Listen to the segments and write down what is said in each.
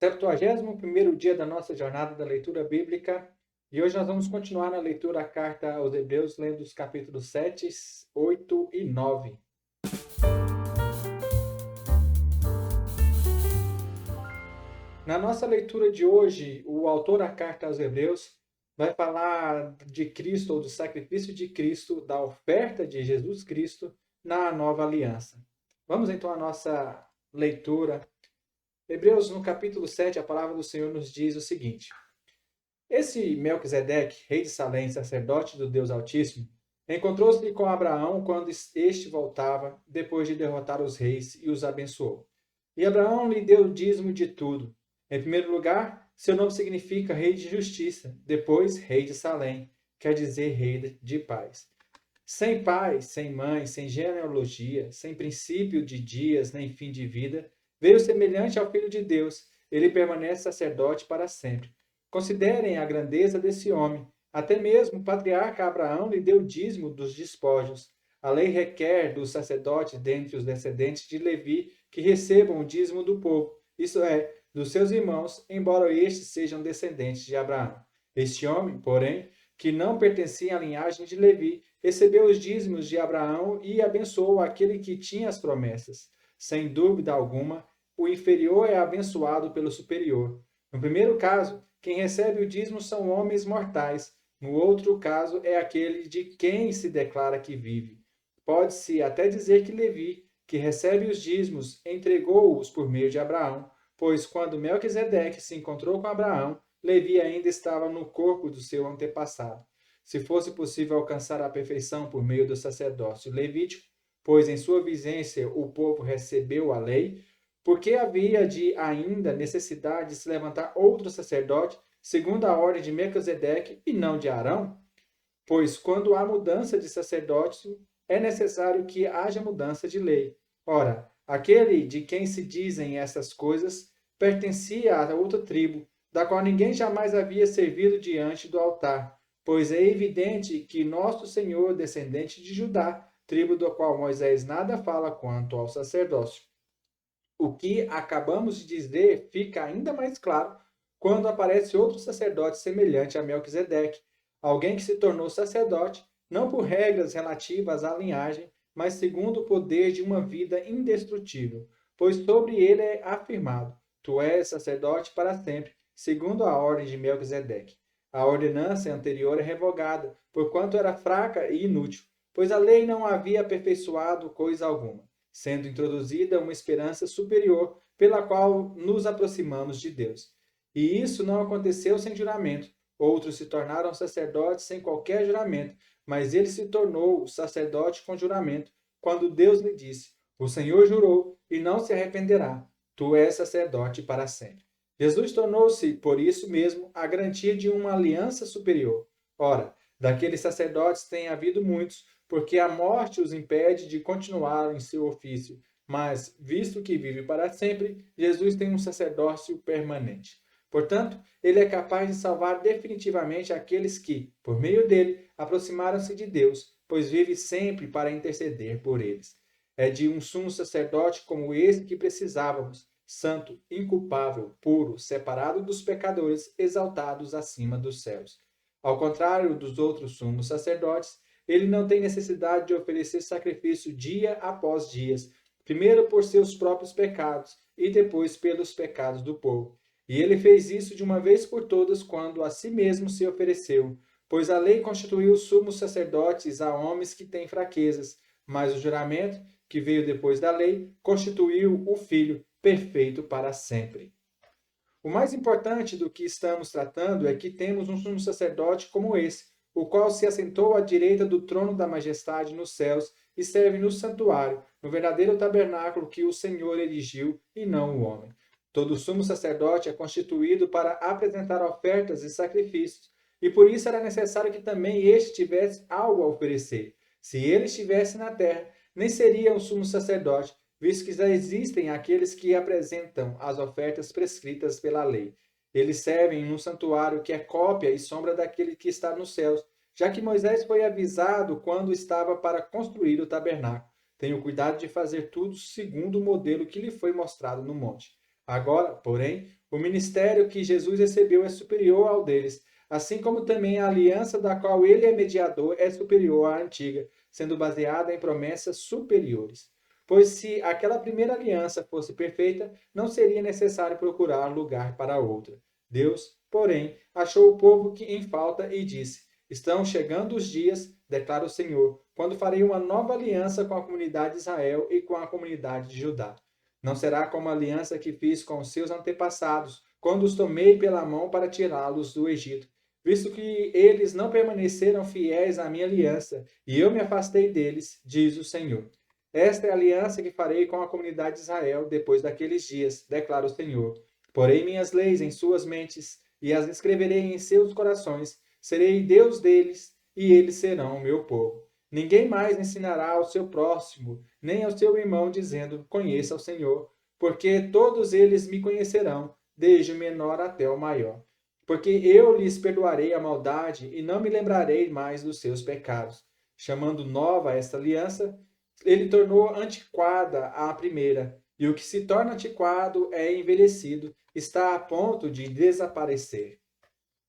71º dia da nossa jornada da leitura bíblica, e hoje nós vamos continuar na leitura da carta aos Hebreus, lendo os capítulos 7, 8 e 9. Na nossa leitura de hoje, o autor da carta aos Hebreus vai falar de Cristo, ou do sacrifício de Cristo, da oferta de Jesus Cristo na nova aliança. Vamos então à nossa leitura. Hebreus, no capítulo 7, a palavra do Senhor nos diz o seguinte: Esse Melquisedeque, rei de Salém, sacerdote do Deus Altíssimo, encontrou-se com Abraão quando este voltava, depois de derrotar os reis, e os abençoou. E Abraão lhe deu o dízimo de tudo. Em primeiro lugar, seu nome significa rei de justiça, depois rei de Salém, quer dizer rei de paz. Sem pai, sem mãe, sem genealogia, sem princípio de dias nem fim de vida, veio semelhante ao Filho de Deus. Ele permanece sacerdote para sempre. Considerem a grandeza desse homem. Até mesmo o patriarca Abraão lhe deu dízimo dos despojos. A lei requer dos sacerdotes dentre os descendentes de Levi que recebam o dízimo do povo, isso é, dos seus irmãos, embora estes sejam descendentes de Abraão. Este homem, porém, que não pertencia à linhagem de Levi, recebeu os dízimos de Abraão e abençoou aquele que tinha as promessas. Sem dúvida alguma, o inferior é abençoado pelo superior. No primeiro caso, quem recebe o dízimo são homens mortais. No outro caso, é aquele de quem se declara que vive. Pode-se até dizer que Levi, que recebe os dízimos, entregou-os por meio de Abraão, pois quando Melquisedeque se encontrou com Abraão, Levi ainda estava no corpo do seu antepassado. Se fosse possível alcançar a perfeição por meio do sacerdócio levítico, pois em sua vigência o povo recebeu a lei, porque havia de ainda necessidade de se levantar outro sacerdote, segundo a ordem de Melquisedeque e não de Arão? Pois quando há mudança de sacerdócio, é necessário que haja mudança de lei. Ora, aquele de quem se dizem essas coisas pertencia a outra tribo, da qual ninguém jamais havia servido diante do altar, pois é evidente que nosso Senhor, descendente de Judá, tribo do qual Moisés nada fala quanto ao sacerdócio. O que acabamos de dizer fica ainda mais claro quando aparece outro sacerdote semelhante a Melquisedeque, alguém que se tornou sacerdote não por regras relativas à linhagem, mas segundo o poder de uma vida indestrutível, pois sobre ele é afirmado: Tu és sacerdote para sempre, segundo a ordem de Melquisedeque. A ordenança anterior é revogada, porquanto era fraca e inútil, pois a lei não havia aperfeiçoado coisa alguma, sendo introduzida uma esperança superior pela qual nos aproximamos de Deus. E isso não aconteceu sem juramento. Outros se tornaram sacerdotes sem qualquer juramento, mas ele se tornou sacerdote com juramento, quando Deus lhe disse: O Senhor jurou e não se arrependerá. Tu és sacerdote para sempre. Jesus tornou-se, por isso mesmo, a garantia de uma aliança superior. Ora, daqueles sacerdotes tem havido muitos, porque a morte os impede de continuar em seu ofício. Mas, visto que vive para sempre, Jesus tem um sacerdócio permanente. Portanto, ele é capaz de salvar definitivamente aqueles que, por meio dele, aproximaram-se de Deus, pois vive sempre para interceder por eles. É de um sumo sacerdote como esse que precisávamos, santo, inculpável, puro, separado dos pecadores, exaltados acima dos céus. Ao contrário dos outros sumos sacerdotes, ele não tem necessidade de oferecer sacrifício dia após dia, primeiro por seus próprios pecados e depois pelos pecados do povo. E ele fez isso de uma vez por todas quando a si mesmo se ofereceu, pois a lei constituiu sumos sacerdotes a homens que têm fraquezas, mas o juramento, que veio depois da lei, constituiu o Filho perfeito para sempre. O mais importante do que estamos tratando é que temos um sumo sacerdote como esse, o qual se assentou à direita do trono da majestade nos céus e serve no santuário, no verdadeiro tabernáculo que o Senhor erigiu e não o homem. Todo sumo sacerdote é constituído para apresentar ofertas e sacrifícios, e por isso era necessário que também este tivesse algo a oferecer. Se ele estivesse na terra, nem seria um sumo sacerdote, visto que já existem aqueles que apresentam as ofertas prescritas pela lei. Eles servem num santuário que é cópia e sombra daquele que está nos céus, já que Moisés foi avisado quando estava para construir o tabernáculo. Tenha cuidado de fazer tudo segundo o modelo que lhe foi mostrado no monte. Agora, porém, o ministério que Jesus recebeu é superior ao deles, assim como também a aliança da qual ele é mediador é superior à antiga, sendo baseada em promessas superiores. Pois se aquela primeira aliança fosse perfeita, não seria necessário procurar lugar para outra. Deus, porém, achou o povo que em falta e disse: Estão chegando os dias, declara o Senhor, quando farei uma nova aliança com a comunidade de Israel e com a comunidade de Judá. Não será como a aliança que fiz com os seus antepassados, quando os tomei pela mão para tirá-los do Egito, visto que eles não permaneceram fiéis à minha aliança, e eu me afastei deles, diz o Senhor. Esta é a aliança que farei com a comunidade de Israel depois daqueles dias, declara o Senhor. Porei minhas leis em suas mentes e as escreverei em seus corações. Serei Deus deles e eles serão o meu povo. Ninguém mais ensinará ao seu próximo, nem ao seu irmão, dizendo: Conheça o Senhor, porque todos eles me conhecerão, desde o menor até o maior. Porque eu lhes perdoarei a maldade e não me lembrarei mais dos seus pecados. Chamando nova esta aliança, ele tornou antiquada a primeira, e o que se torna antiquado é envelhecido, está a ponto de desaparecer.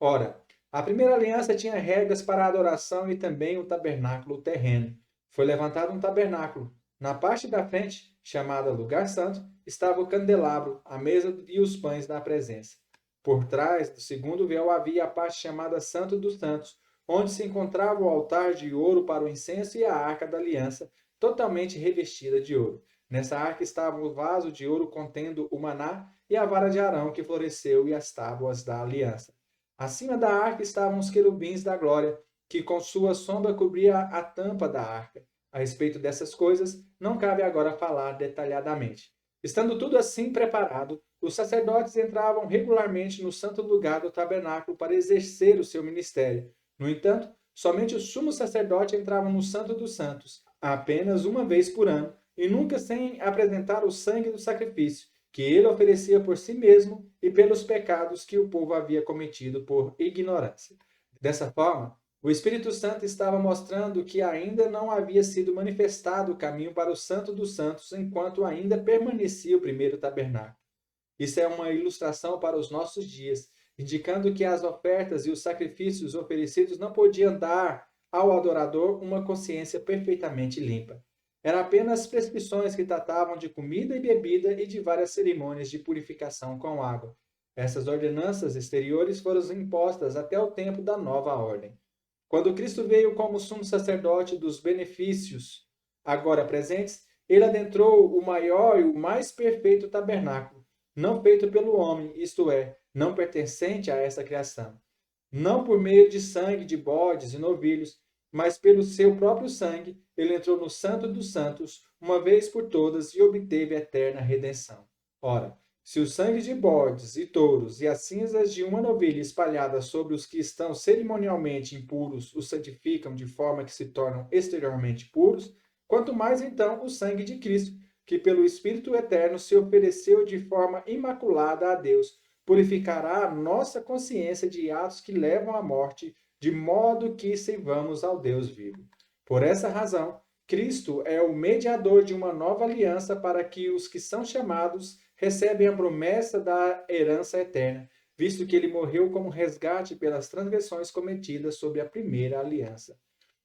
Ora, a primeira aliança tinha regras para a adoração e também o tabernáculo terreno. Foi levantado um tabernáculo. Na parte da frente, chamada Lugar Santo, estava o candelabro, a mesa e os pães da presença. Por trás do segundo véu havia a parte chamada Santo dos Santos, onde se encontrava o altar de ouro para o incenso e a arca da aliança, totalmente revestida de ouro. Nessa arca estava o vaso de ouro contendo o maná e a vara de Arão que floresceu e as tábuas da aliança. Acima da arca estavam os querubins da glória, que com sua sombra cobria a tampa da arca. A respeito dessas coisas, não cabe agora falar detalhadamente. Estando tudo assim preparado, os sacerdotes entravam regularmente no santo lugar do tabernáculo para exercer o seu ministério. No entanto, somente o sumo sacerdote entrava no Santo dos Santos, apenas uma vez por ano, e nunca sem apresentar o sangue do sacrifício, que ele oferecia por si mesmo e pelos pecados que o povo havia cometido por ignorância. Dessa forma, o Espírito Santo estava mostrando que ainda não havia sido manifestado o caminho para o Santo dos Santos enquanto ainda permanecia o primeiro tabernáculo. Isso é uma ilustração para os nossos dias, indicando que as ofertas e os sacrifícios oferecidos não podiam dar ao adorador uma consciência perfeitamente limpa. Eram apenas prescrições que tratavam de comida e bebida e de várias cerimônias de purificação com água. Essas ordenanças exteriores foram impostas até o tempo da nova ordem. Quando Cristo veio como sumo sacerdote dos benefícios agora presentes, ele adentrou o maior e o mais perfeito tabernáculo, não feito pelo homem, isto é, não pertencente a essa criação. Não por meio de sangue de bodes e novilhos, mas pelo seu próprio sangue, ele entrou no Santo dos Santos, uma vez por todas, e obteve eterna redenção. Ora, se o sangue de bodes e touros e as cinzas de uma novilha espalhadas sobre os que estão cerimonialmente impuros os santificam de forma que se tornam exteriormente puros, quanto mais então o sangue de Cristo, que pelo Espírito Eterno se ofereceu de forma imaculada a Deus, purificará a nossa consciência de atos que levam à morte, de modo que sirvamos ao Deus vivo. Por essa razão, Cristo é o mediador de uma nova aliança para que os que são chamados recebem a promessa da herança eterna, visto que ele morreu como resgate pelas transgressões cometidas sob a primeira aliança.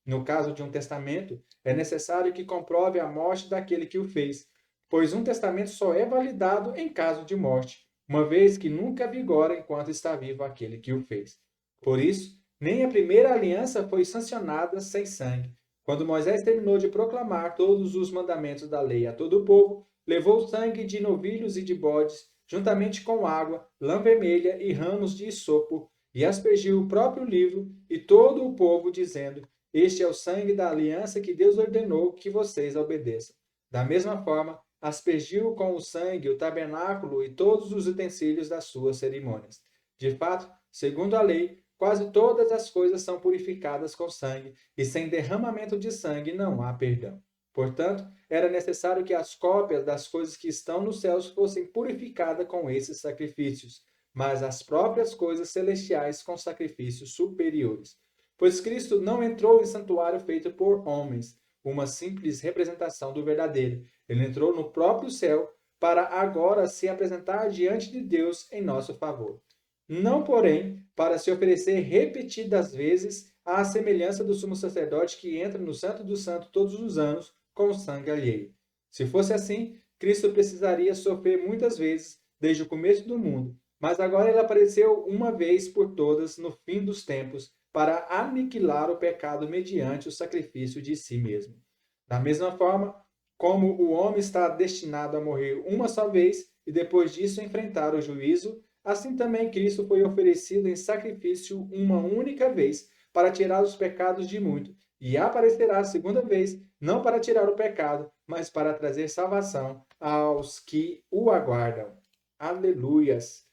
No caso de um testamento, é necessário que comprove a morte daquele que o fez, pois um testamento só é validado em caso de morte, uma vez que nunca vigora enquanto está vivo aquele que o fez. Por isso, nem a primeira aliança foi sancionada sem sangue. Quando Moisés terminou de proclamar todos os mandamentos da lei a todo o povo, levou o sangue de novilhos e de bodes, juntamente com água, lã vermelha e ramos de isopo, e aspergiu o próprio livro e todo o povo, dizendo: Este é o sangue da aliança que Deus ordenou que vocês obedeçam. Da mesma forma, aspergiu com o sangue o tabernáculo e todos os utensílios das suas cerimônias. De fato, segundo a lei, quase todas as coisas são purificadas com sangue, e sem derramamento de sangue não há perdão. Portanto, era necessário que as cópias das coisas que estão nos céus fossem purificadas com esses sacrifícios, mas as próprias coisas celestiais com sacrifícios superiores. Pois Cristo não entrou em santuário feito por homens, uma simples representação do verdadeiro. Ele entrou no próprio céu para agora se apresentar diante de Deus em nosso favor. Não, porém, para se oferecer repetidas vezes à semelhança do sumo sacerdote que entra no Santo dos Santos todos os anos com sangue alheio. Se fosse assim, Cristo precisaria sofrer muitas vezes desde o começo do mundo, mas agora ele apareceu uma vez por todas no fim dos tempos para aniquilar o pecado mediante o sacrifício de si mesmo. Da mesma forma, como o homem está destinado a morrer uma só vez e depois disso enfrentar o juízo, assim também Cristo foi oferecido em sacrifício uma única vez para tirar os pecados de muito, e aparecerá a segunda vez, não para tirar o pecado, mas para trazer salvação aos que o aguardam. Aleluias!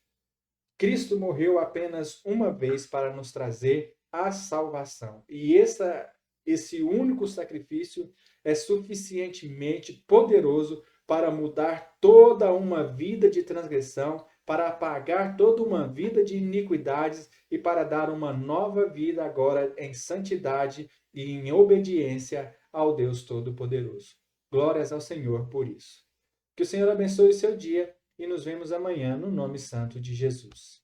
Cristo morreu apenas uma vez para nos trazer a salvação. E esse único sacrifício é suficientemente poderoso para mudar toda uma vida de transgressão, para apagar toda uma vida de iniquidades e para dar uma nova vida agora em santidade e em obediência ao Deus Todo-Poderoso. Glórias ao Senhor por isso. Que o Senhor abençoe o seu dia e nos vemos amanhã no nome santo de Jesus.